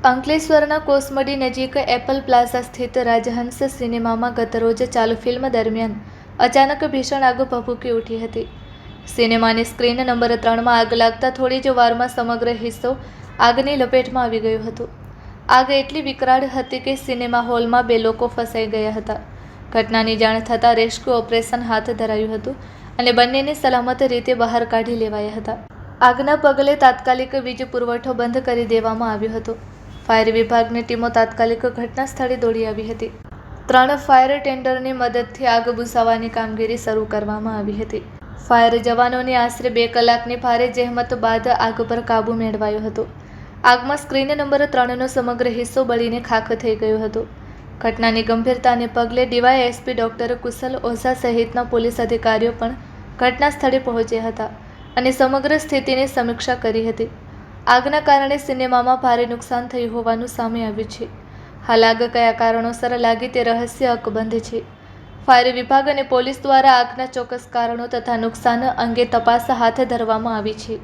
અંકલેશ્વરના કોસમડી નજીક Apple plaza સ્થિત રાજહંસ સિનેમામાં ગતરોજ ચાલુ ફિલ્મ દરમિયાન અચાનક ભીષણ આગ ભભૂકી ઉઠી હતી. સિનેમાની સ્ક્રીન નંબર 3માં આગ લાગતા થોડી જ વારમાં સમગ્ર હિસ્સો આગની લપેટમાં આવી ગયો હતો. આગ એટલી વિકરાળ હતી કે સિનેમા હોલમાં 2 લોકો ફસાઈ ગયા હતા. ઘટનાની જાણ થતાં રેસ્ક્યુ ઓપરેશન હાથ ધરાયું હતું અને બંનેને સલામત રીતે બહાર કાઢી લેવાયા હતા. આગના પગલે તાત્કાલિક વીજ પુરવઠો બંધ કરી દેવામાં આવ્યો હતો. ફાયર વિભાગની ટીમો તાત્કાલિક ઘટના સ્થળે દોડી આવી હતી. 3 ફાયર ટેન્ડરની મદદથી આગ બુઝાવવાની કામગીરી શરૂ કરવામાં આવી હતી. ફાયર જવાનોની આશરે 2 કલાકની ભારે જહેમત બાદ આગ પર કાબૂ મેળવાયો હતો. આગમાં સ્ક્રીન નંબર 3નો સમગ્ર હિસ્સો બળીને ખાખ થઈ ગયો હતો. ઘટનાની ગંભીરતાને પગલે ડીવાયએસપી ડોક્ટર કુશલ ઓઝા સહિતના પોલીસ અધિકારીઓ પણ ઘટના સ્થળે પહોંચ્યા હતા અને સમગ્ર સ્થિતિની સમીક્ષા કરી હતી. આગના કારણે સિનેમામાં ભારે નુકસાન થયું હોવાનું સામે આવ્યું છે. હાલ આગ કયા કારણોસર લાગી તે રહસ્ય અકબંધ છે. ફાયર વિભાગ અને પોલીસ દ્વારા આગના ચોક્કસ કારણો તથા નુકસાન અંગે તપાસ હાથ ધરવામાં આવી છે.